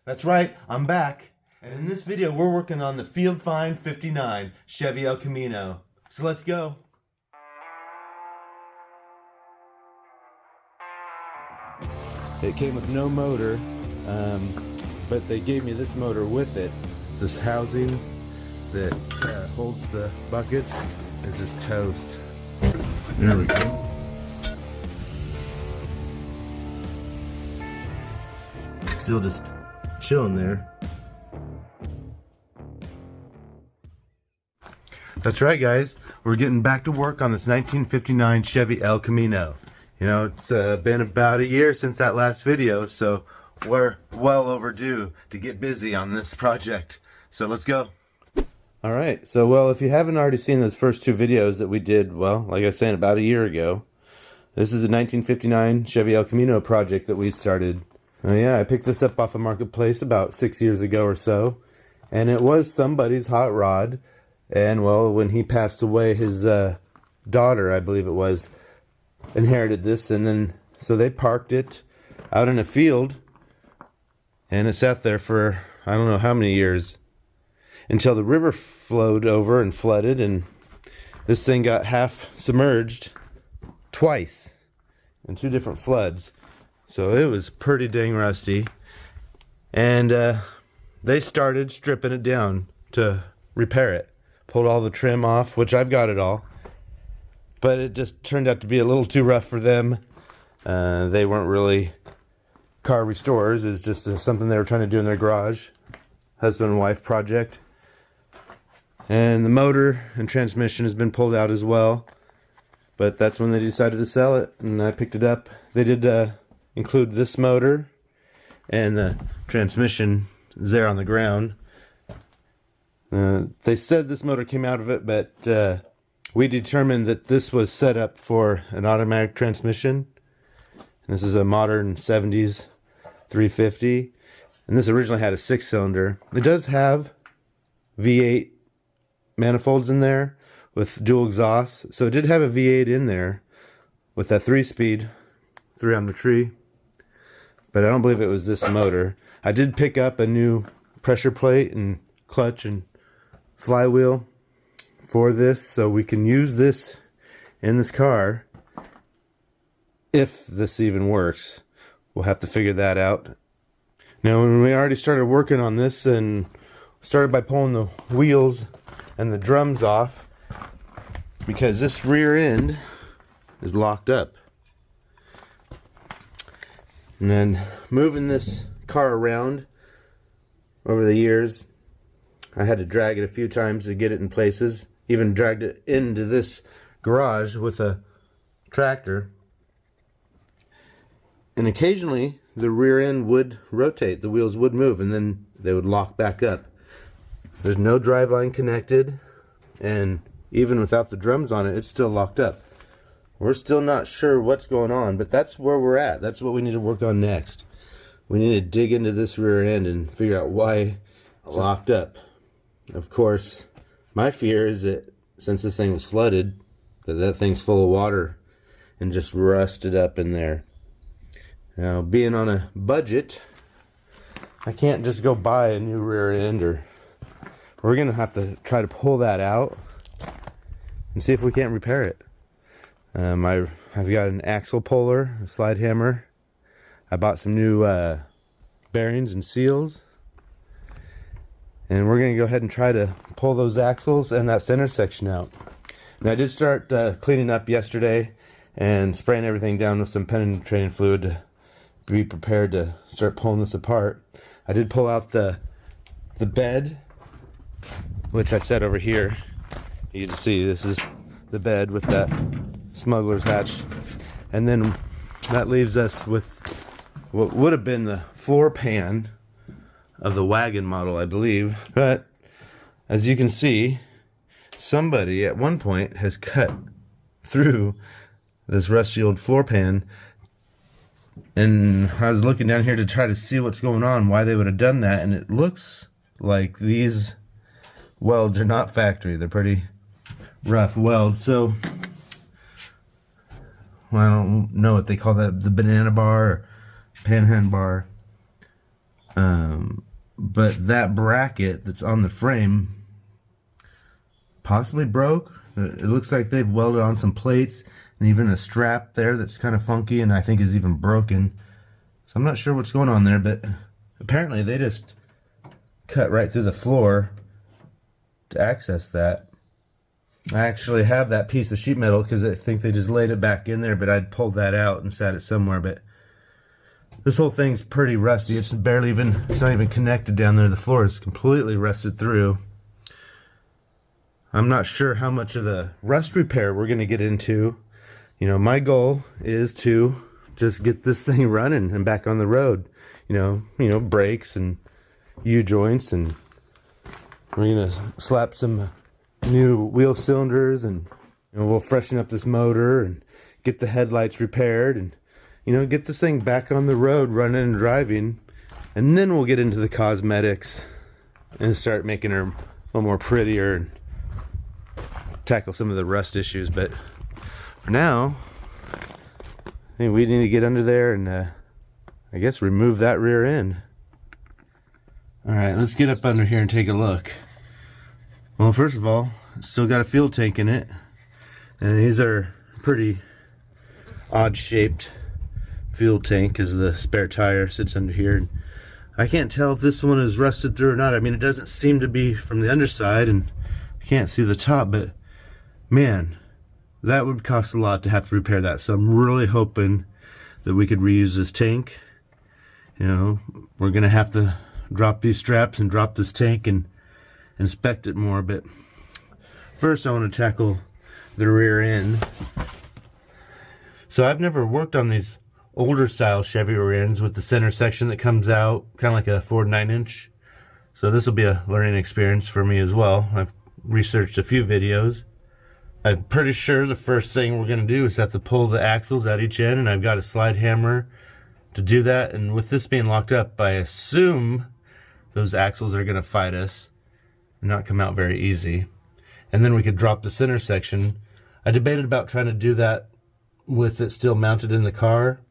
That's right, I'm back. And in this video, we're working on the Field Find 59 Chevy El Camino. So let's go. It came with no motor, but they gave me this motor with it. This housing that holds the buckets is just toast. There we go. Still just chilling there. That's right, guys. We're getting back to work on this 1959 Chevy El Camino. You know, it's been about a year since that last video, so we're well overdue to get busy on this project. So let's go. All right. So, well, if you haven't already seen those first two videos that we did, well, like I was saying, about a year ago, this is the 1959 Chevy El Camino project that we started. Yeah, I picked this up off a marketplace about 6 years ago or so, and it was somebody's hot rod. And, well, when he passed away, his daughter, I believe it was, inherited this, and then so they parked it out in a field, and it sat there for I don't know how many years until the river flowed over and flooded, and this thing got half submerged twice in two different floods. So it was pretty dang rusty, and they started stripping it down to repair it. Pulled all the trim off, which I've got it all, but it just turned out to be a little too rough for them. They weren't really car restorers. It's just something they were trying to do in their garage. Husband and wife project. And the motor and transmission has been pulled out as well. But that's when they decided to sell it, and I picked it up. They did include this motor, and the transmission is there on the ground. They said this motor came out of it, but we determined that this was set up for an automatic transmission. And this is a modern 70s 350. And this originally had a 6-cylinder. It does have V8 manifolds in there with dual exhausts. So it did have a V8 in there with that 3-speed, 3 on the tree. But I don't believe it was this motor. I did pick up a new pressure plate and clutch and flywheel for this, so we can use this in this car if this even works. We'll have to figure that out. Now, when we already started working on this and started by pulling the wheels and the drums off, because this rear end is locked up. And then moving this car around over the years, I had to drag it a few times to get it in places. Even dragged it into this garage with a tractor. And occasionally the rear end would rotate, the wheels would move, and then they would lock back up. There's no driveline connected, and even without the drums on it, it's still locked up. We're still not sure what's going on, but that's where we're at. That's what we need to work on next. We need to dig into this rear end and figure out why it's locked up. Of course, my fear is that since this thing was flooded, that thing's full of water and just rusted up in there. Now, being on a budget, I can't just go buy a new rear end, or we're going to have to try to pull that out and see if we can't repair it. I've got an axle puller, a slide hammer. I bought some new bearings and seals. And we're going to go ahead and try to pull those axles and that center section out. And I did start cleaning up yesterday and spraying everything down with some penetrating fluid to be prepared to start pulling this apart. I did pull out the bed, which I set over here. You can see this is the bed with that smuggler's hatch. And then that leaves us with what would have been the floor pan of the wagon model, I believe. But as you can see, somebody at one point has cut through this rusty old floor pan, and I was looking down here to try to see what's going on, why they would have done that, and it looks like these welds are not factory. They're pretty rough welds. So, well, I don't know what they call that, the banana bar or panhandle bar. but that bracket that's on the frame possibly broke. It looks like they've welded on some plates and even a strap there that's kind of funky and I think is even broken. So I'm not sure what's going on there, but apparently they just cut right through the floor to access that. I actually have that piece of sheet metal because I think they just laid it back in there, but I'd pulled that out and sat it somewhere. But this whole thing's pretty rusty. It's not even connected down there. The floor is completely rusted through. I'm not sure how much of the rust repair we're going to get into. You know, my goal is to just get this thing running and back on the road. You know, brakes and U-joints, and we're going to slap some new wheel cylinders, and we'll freshen up this motor and get the headlights repaired, and get this thing back on the road running and driving, and then we'll get into the cosmetics and start making her a little more prettier and tackle some of the rust issues. But for now, I think we need to get under there and I guess remove that rear end. Alright, let's get up under here and take a look. Well, first of all, it's still got a fuel tank in it, and these are pretty odd shaped fuel tank because the spare tire sits under here. I can't tell if this one is rusted through or not. I mean, it doesn't seem to be from the underside, and I can't see the top, but man, that would cost a lot to have to repair that. So I'm really hoping that we could reuse this tank. We're gonna have to drop these straps and drop this tank and inspect it more. But first I want to tackle the rear end. So I've never worked on these older style Chevy rear ends with the center section that comes out kind of like a Ford 9-inch. So this will be a learning experience for me as well. I've researched a few videos. I'm pretty sure the first thing we're going to do is have to pull the axles at each end, and I've got a slide hammer to do that. And with this being locked up, I assume those axles are going to fight us and not come out very easy. And then we could drop the center section. I debated about trying to do that with it still mounted in the car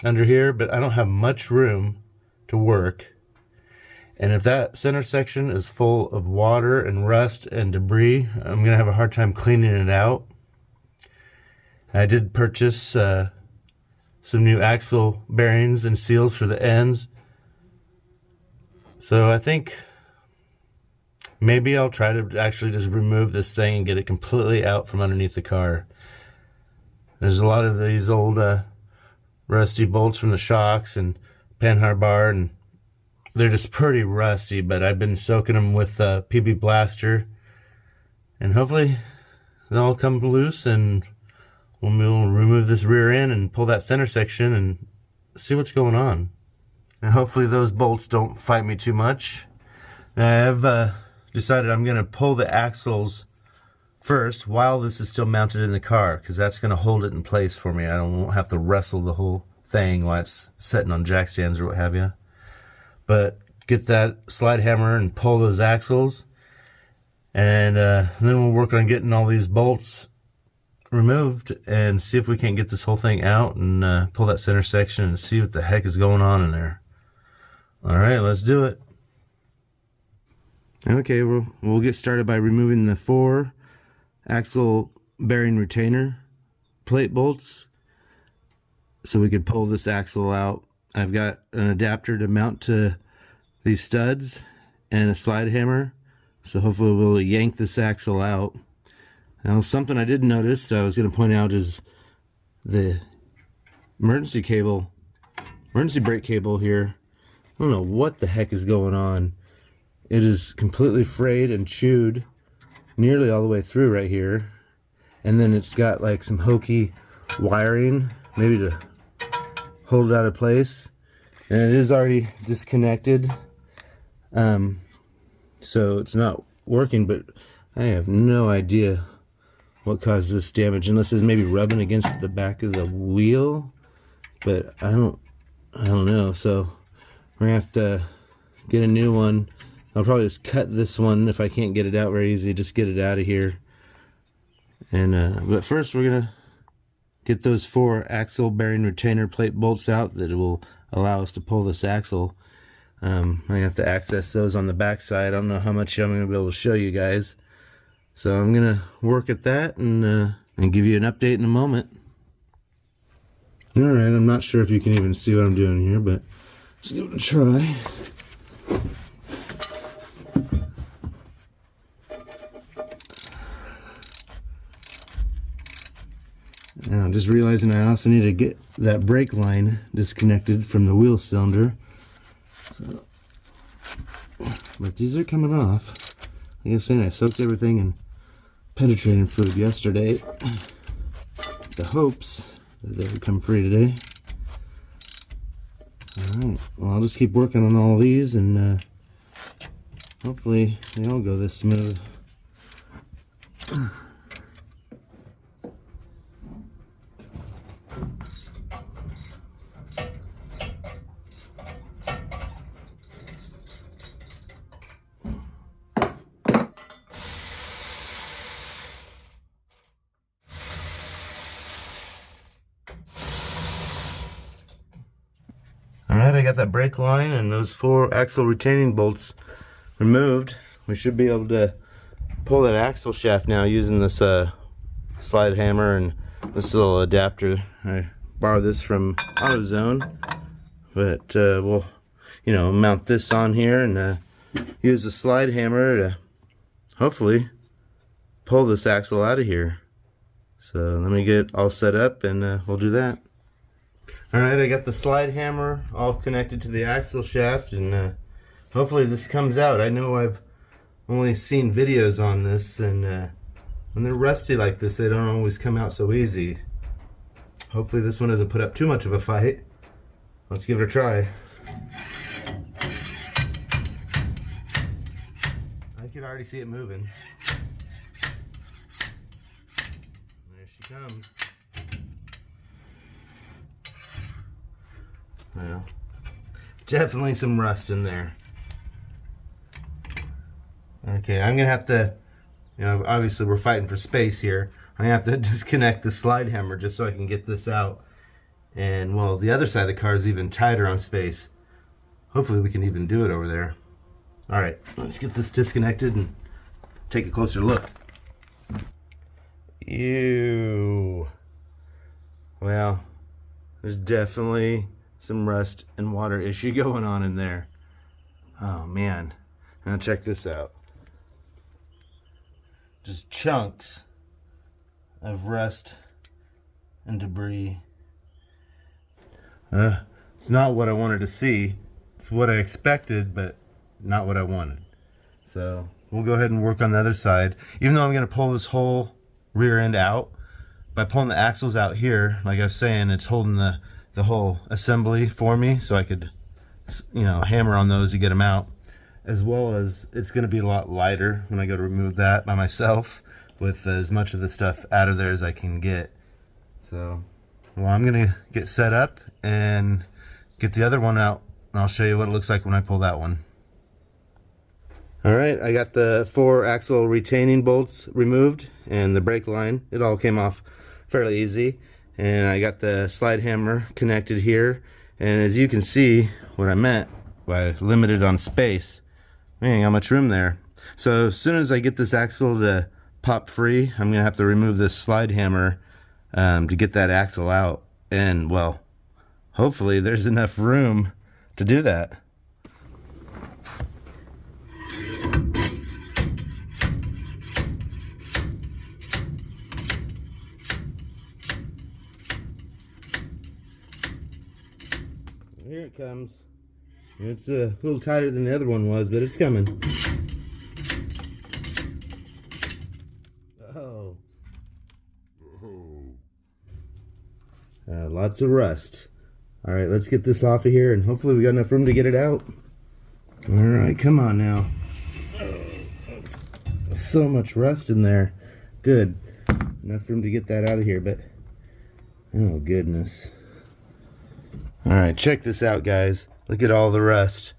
under here, but I don't have much room to work. And if that center section is full of water and rust and debris, I'm going to have a hard time cleaning it out. I did purchase some new axle bearings and seals for the ends. So I think maybe I'll try to actually just remove this thing and get it completely out from underneath the car. There's a lot of these old rusty bolts from the shocks and panhard bar, and they're just pretty rusty, but I've been soaking them with PB Blaster, and hopefully they'll come loose and we'll remove this rear end and pull that center section and see what's going on. And hopefully those bolts don't fight me too much. Now I've decided I'm going to pull the axles first while this is still mounted in the car, because that's going to hold it in place for me. I won't have to wrestle the whole thing while it's sitting on jack stands or what have you. But get that slide hammer and pull those axles, and then we'll work on getting all these bolts removed and see if we can't get this whole thing out and pull that center section and see what the heck is going on in there. Alright, let's do it. Okay, we'll get started by removing the 4 axle bearing retainer plate bolts so we could pull this axle out. I've got an adapter to mount to these studs and a slide hammer, so hopefully we'll yank this axle out. Now, something I did notice that I was going to point out is the emergency brake cable here. I don't know what the heck is going on. It is completely frayed and chewed nearly all the way through right here, and then it's got like some hokey wiring maybe to hold it out of place, and it is already disconnected, so it's not working. But I have no idea what caused this damage, unless it's maybe rubbing against the back of the wheel, but I don't know. So we're gonna have to get a new one. I'll probably just cut this one if I can't get it out very easy, just get it out of here. And but first we're gonna get those 4 axle bearing retainer plate bolts out that will allow us to pull this axle. I have to access those on the back side. I don't know how much I'm going to be able to show you guys. So I'm going to work at that and give you an update in a moment. Alright, I'm not sure if you can even see what I'm doing here, but let's give it a try. Now, I'm just realizing I also need to get that brake line disconnected from the wheel cylinder. So, but these are coming off. Like I was saying, I soaked everything in penetrating fluid yesterday. The hopes that they would come free today. Alright, well, I'll just keep working on all these and hopefully they all go this smooth. Alright, I got that brake line and those 4 axle retaining bolts removed. We should be able to pull that axle shaft now using this slide hammer and this little adapter. I borrowed this from AutoZone, but we'll, you know, mount this on here and use the slide hammer to hopefully pull this axle out of here. So let me get all set up and we'll do that. Alright, I got the slide hammer all connected to the axle shaft and hopefully this comes out. I know I've only seen videos on this and when they're rusty like this, they don't always come out so easy. Hopefully this one doesn't put up too much of a fight. Let's give it a try. I can already see it moving. There she comes. Well, definitely some rust in there. Okay, I'm gonna have to, you know, obviously we're fighting for space here. I'm gonna have to disconnect the slide hammer just so I can get this out. And well, the other side of the car is even tighter on space. Hopefully we can even do it over there. Alright, let's get this disconnected and take a closer look. Ew. Well, there's definitely some rust and water issue going on in there. Oh man. Now check this out. Just chunks of rust and debris. It's not what I wanted to see. It's what I expected, but not what I wanted. So we'll go ahead and work on the other side. Even though I'm going to pull this whole rear end out, by pulling the axles out here, like I was saying, it's holding the whole assembly for me, so I could, you know, hammer on those to get them out. As well as it's going to be a lot lighter when I go to remove that by myself with as much of the stuff out of there as I can get. So, well, I'm going to get set up and get the other one out, and I'll show you what it looks like when I pull that one. Alright, I got the 4 axle retaining bolts removed and the brake line. It all came off fairly easy. And I got the slide hammer connected here. And as you can see, what I meant by limited on space, man, how much room there. So as soon as I get this axle to pop free, I'm gonna have to remove this slide hammer to get that axle out. And well, hopefully there's enough room to do that. Here it comes. It's a little tighter than the other one was, but it's coming. Oh. Lots of rust. Alright, let's get this off of here, and hopefully we got enough room to get it out. Alright, come on now. So much rust in there. Good. Enough room to get that out of here, but oh goodness. Alright, check this out, guys. Look at all the rust.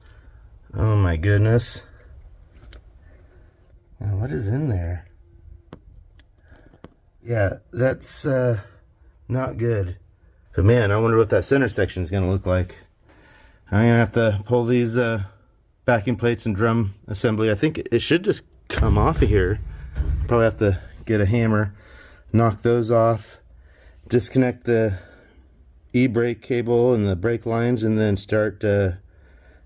Oh my goodness. Now, what is in there? Yeah, that's not good. But man, I wonder what that center section is going to look like. I'm going to have to pull these backing plates and drum assembly. I think it should just come off of here. Probably have to get a hammer, knock those off, disconnect the e-brake cable and the brake lines, and then start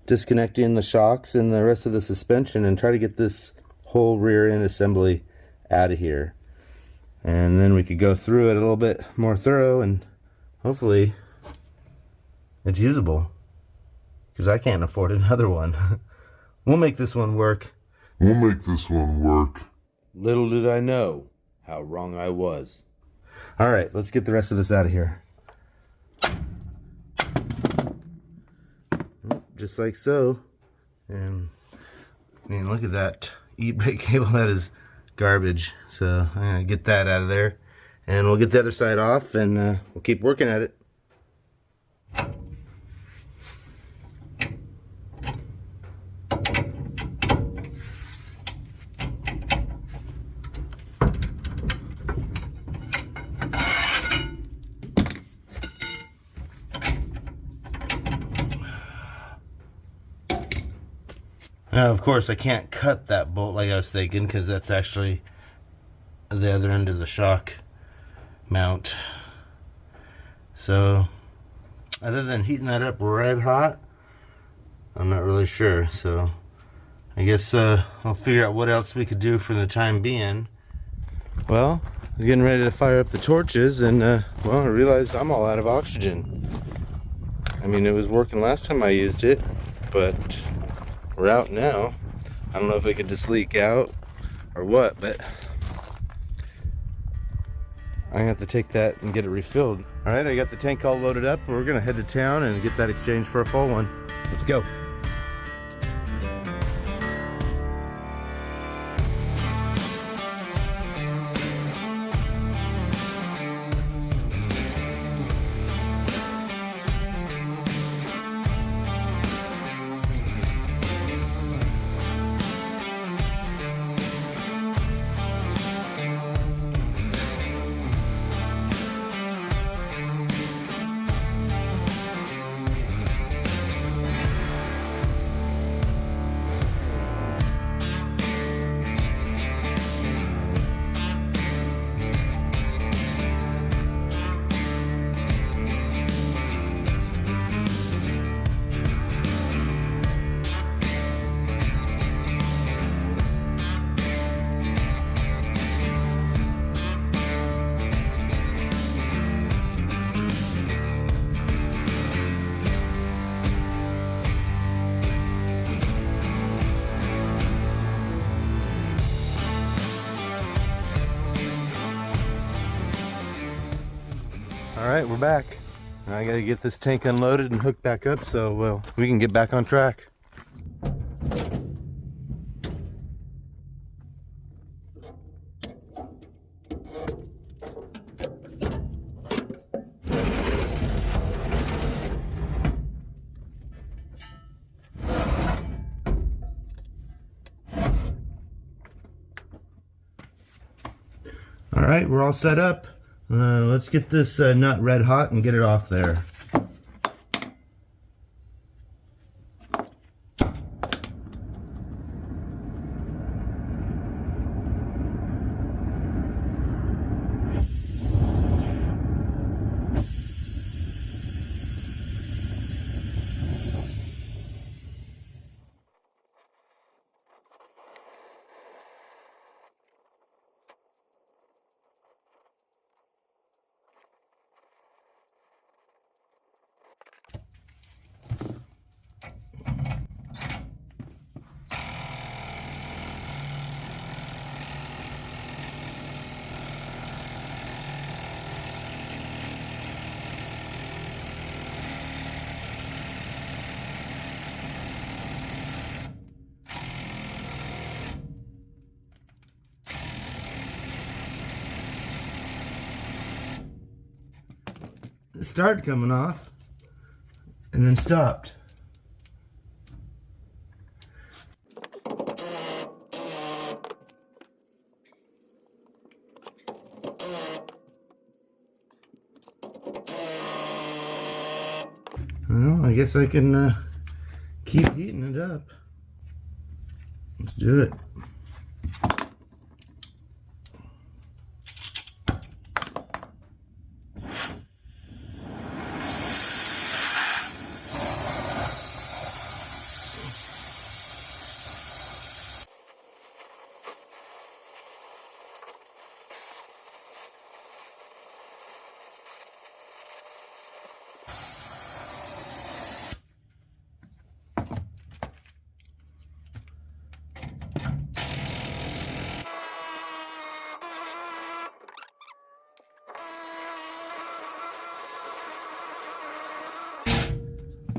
disconnecting the shocks and the rest of the suspension, and try to get this whole rear end assembly out of here. And then we could go through it a little bit more thorough, and hopefully it's usable, because I can't afford another one. We'll make this one work. Little did I know how wrong I was. All right, let's get the rest of this out of here. Just like so. And I mean, look at that e-brake cable. That is garbage. So I'm gonna get that out of there, and we'll get the other side off, and we'll keep working at it. Now, of course, I can't cut that bolt like I was thinking, because that's actually the other end of the shock mount. So, other than heating that up red hot, I'm not really sure. So, I guess I'll figure out what else we could do for the time being. Well, I was getting ready to fire up the torches, and well, I realized I'm all out of oxygen. I mean, it was working last time I used it, but we're out now. I don't know if it could just leak out or what, but I'm gonna have to take that and get it refilled. All right, I got the tank all loaded up. We're gonna head to town and get that exchanged for a full one. Let's go. All right, we're back. Now I gotta get this tank unloaded and hooked back up so we can get back on track. All right, we're all set up. Let's get this nut red hot and get it off there. It started coming off and then stopped. Well, I guess I can keep heating it up. Let's do it.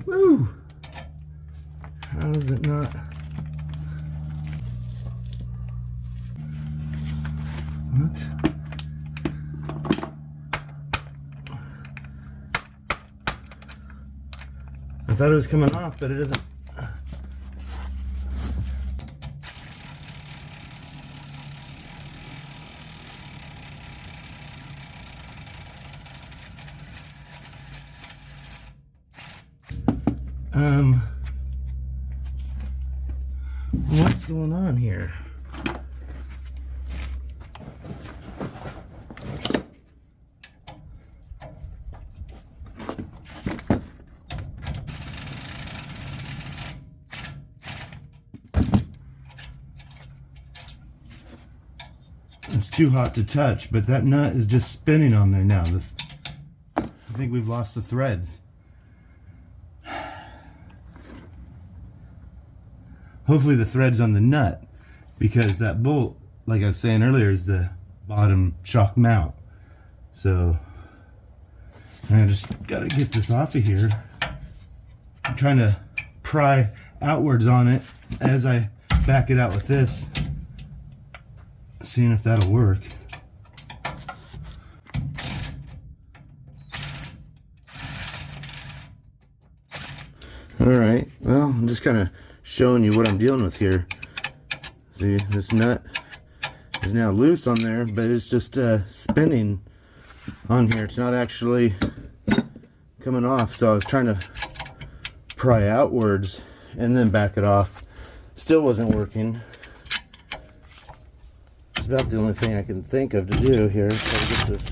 Woo! How is it not? What? I thought it was coming off, but it isn't. What's going on here? It's too hot to touch, but that nut is just spinning on there now. I think we've lost the threads. Hopefully the thread's on the nut, because that bolt, like I was saying earlier, is the bottom shock mount. So I just gotta get this off of here. I'm trying to pry outwards on it as I back it out with this, seeing if that'll work. Alright, well, I'm just kind of showing you what I'm dealing with here. See, this nut is now loose on there, but it's just spinning on here. It's not actually coming off, so I was trying to pry outwards and then back it off. Still wasn't working. It's about the only thing I can think of to do here. Try to get this.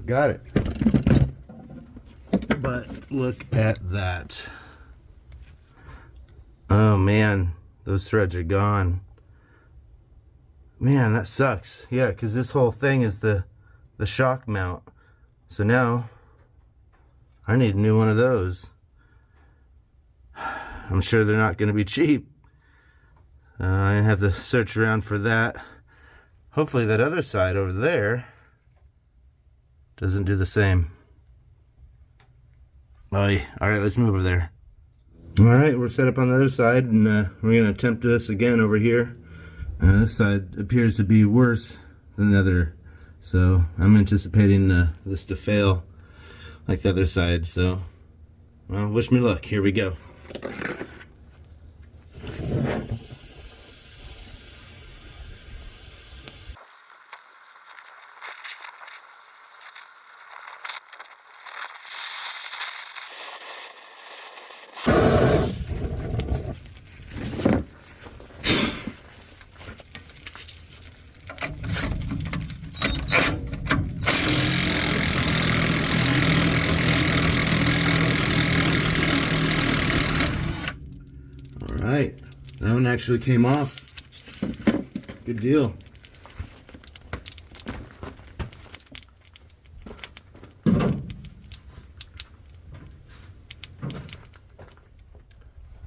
Got it. But look at that. Oh man, those threads are gone. Man, that sucks. Yeah, because this whole thing is the shock mount. So now I need a new one of those. I'm sure they're not going to be cheap. I have to search around for that. Hopefully that other side over there doesn't do the same. Oh, yeah. All right, let's move over there. All right, we're set up on the other side, and we're going to attempt this again over here. This side appears to be worse than the other, so I'm anticipating this to fail like the other side. So, well, wish me luck. Here we go. Alright, that one actually came off. Good deal.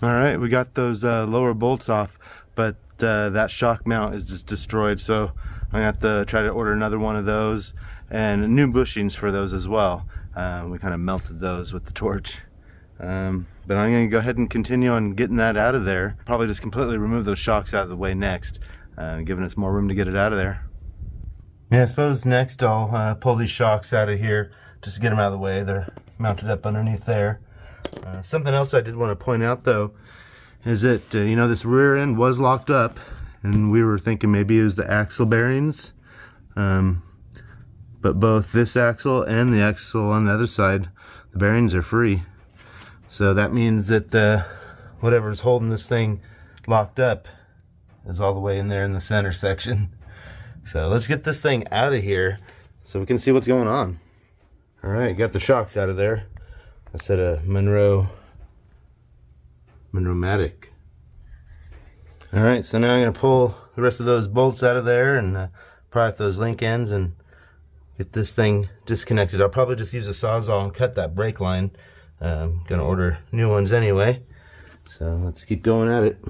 Alright, we got those lower bolts off, but that shock mount is just destroyed, so I'm going to have to try to order another one of those and new bushings for those as well. We kind of melted those with the torch. But I'm going to go ahead and continue on getting that out of there. Probably just completely remove those shocks out of the way next, giving us more room to get it out of there. Yeah, I suppose next I'll pull these shocks out of here just to get them out of the way. They're mounted up underneath there. Something else I did want to point out though is that, you know, this rear end was locked up and we were thinking maybe it was the axle bearings. But both this axle and the axle on the other side, the bearings are free. So that means that whatever's holding this thing locked up is all the way in there in the center section. So let's get this thing out of here so we can see what's going on. All right, got the shocks out of there. I said a Monroe-matic. All right, so now I'm gonna pull the rest of those bolts out of there and pry off those link ends and get this thing disconnected. I'll probably just use a Sawzall and cut that brake line. I'm gonna order new ones anyway. So let's keep going at it.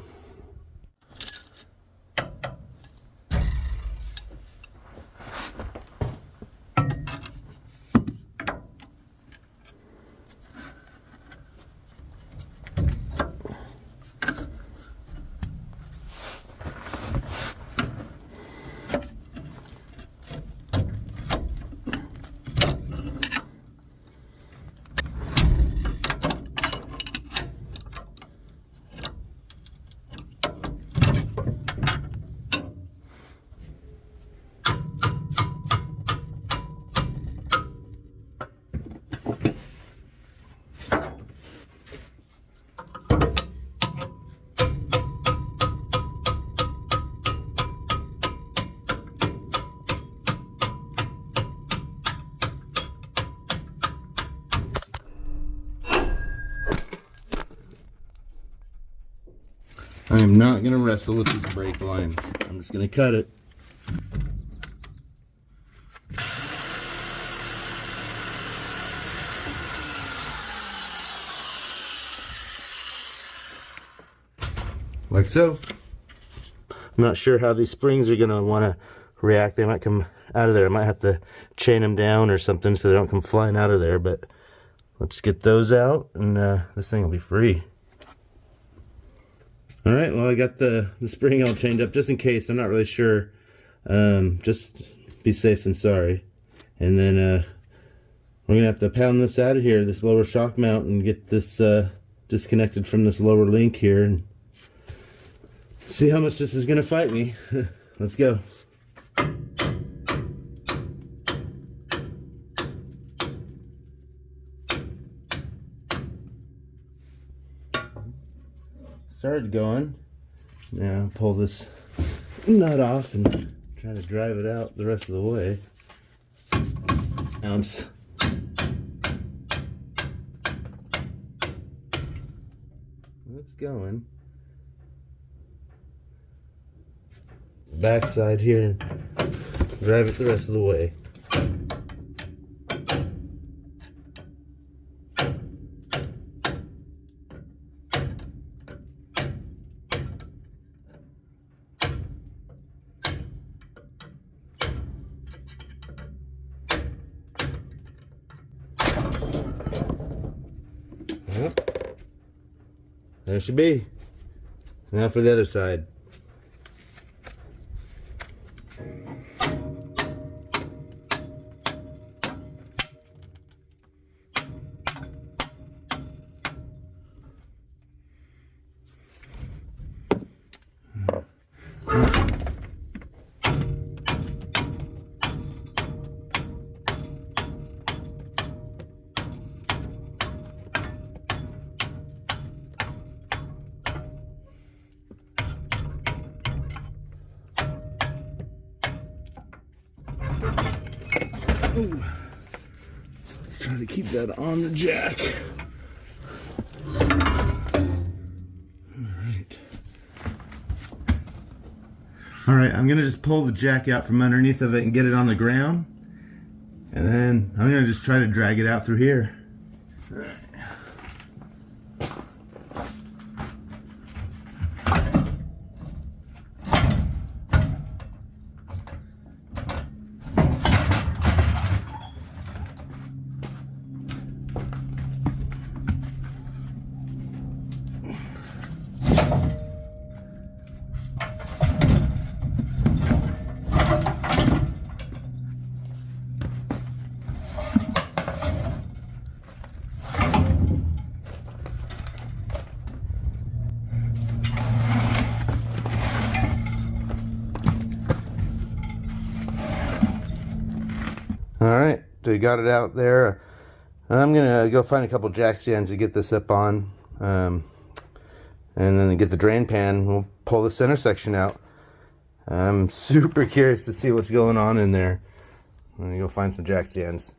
I am not going to wrestle with this brake line. I'm just going to cut it. Like so. I'm not sure how these springs are going to want to react. They might come out of there. I might have to chain them down or something so they don't come flying out of there. But let's get those out and this thing will be free. Alright, well I got the spring all chained up just in case. I'm not really sure. Just be safe than sorry. And then we're going to have to pound this out of here, this lower shock mount, and get this disconnected from this lower link here and see how much this is going to fight me. Let's go. Started going. Now I'll pull this nut off and try to drive it out the rest of the way. Ounce. It's going. Backside here and drive it the rest of the way. Yep. There it should be. Now for the other side. Ooh. Try to keep that on the jack. All right, I'm gonna just pull the jack out from underneath of it and get it on the ground. And then I'm gonna just try to drag it out through here. All right. Alright, so you got it out there. I'm gonna go find a couple jack stands to get this up on, and then get the drain pan. We'll pull the center section out. I'm super curious to see what's going on in there. Let me go find some jack stands.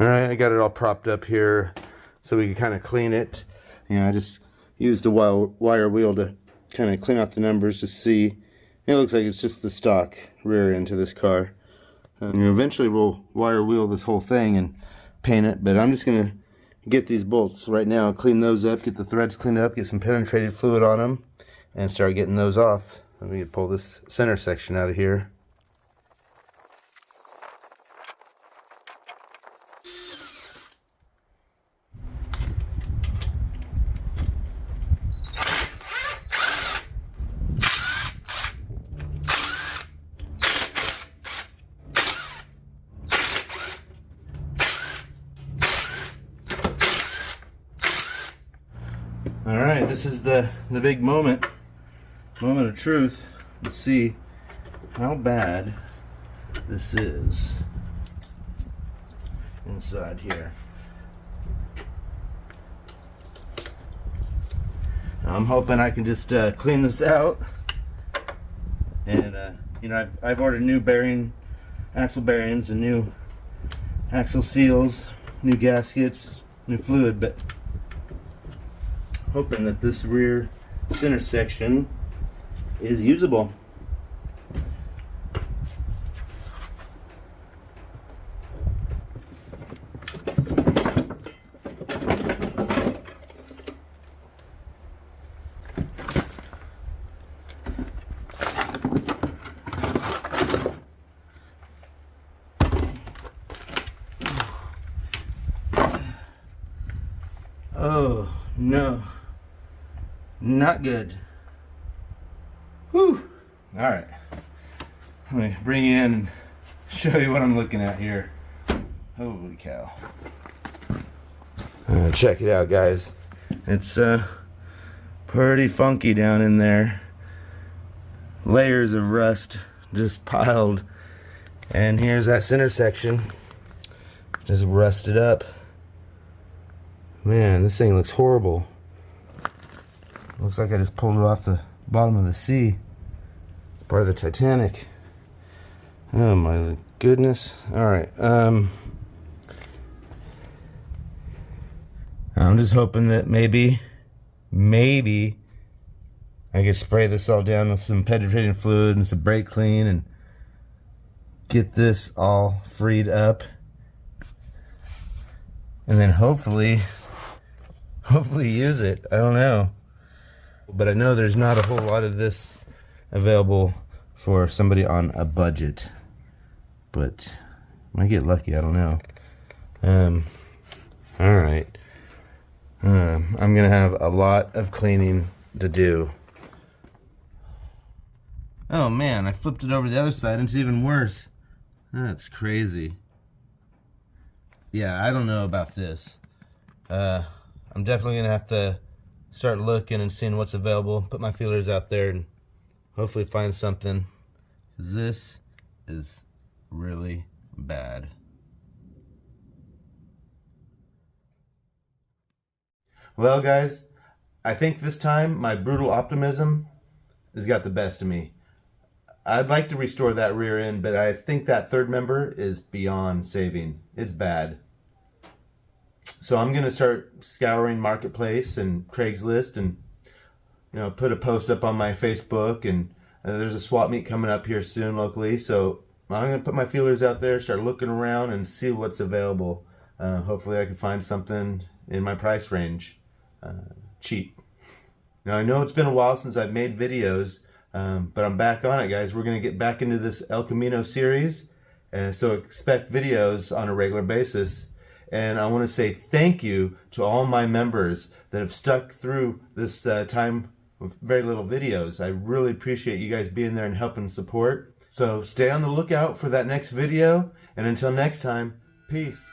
Alright, I got it all propped up here so we can kind of clean it. You know, I just used a wire wheel to kind of clean off the numbers to see. It looks like it's just the stock rear end to this car. Eventually we'll wire wheel this whole thing and paint it, but I'm just going to get these bolts right now, clean those up, get the threads cleaned up, get some penetrated fluid on them, and start getting those off. Let me pull this center section out of here. Alright, this is the big moment of truth. Let's see how bad this is inside here. I'm hoping I can just clean this out, and you know, I've ordered new axle bearings and new axle seals, new gaskets, new fluid, but hoping that this rear center section is usable. Oh no. Not good. Whew. Alright. Let me bring you in and show you what I'm looking at here. Holy cow. Check it out, guys. It's pretty funky down in there. Layers of rust just piled. And here's that center section. Just rusted up. Man, this thing looks horrible. Looks like I just pulled it off the bottom of the sea. It's part of the Titanic. Oh my goodness. Alright. I'm just hoping that maybe I can spray this all down with some penetrating fluid and some brake clean and get this all freed up. And then hopefully use it. I don't know. But I know there's not a whole lot of this available for somebody on a budget. But might get lucky, I don't know. Alright. I'm gonna have a lot of cleaning to do. Oh man, I flipped it over the other side and it's even worse. That's crazy. Yeah, I don't know about this. I'm definitely gonna have to start looking and seeing what's available, put my feelers out there and hopefully find something, 'cause this is really bad. Well guys, I think this time my brutal optimism has got the best of me. I'd like to restore that rear end, but I think that third member is beyond saving. It's bad. So I'm going to start scouring Marketplace and Craigslist and, you know, put a post up on my Facebook, and there's a swap meet coming up here soon locally. So I'm going to put my feelers out there, start looking around and see what's available. Hopefully I can find something in my price range. Cheap. Now I know it's been a while since I've made videos, but I'm back on it, guys. We're going to get back into this El Camino series. So expect videos on a regular basis. And I want to say thank you to all my members that have stuck through this time with very little videos. I really appreciate you guys being there and helping support. So stay on the lookout for that next video, and until next time, peace.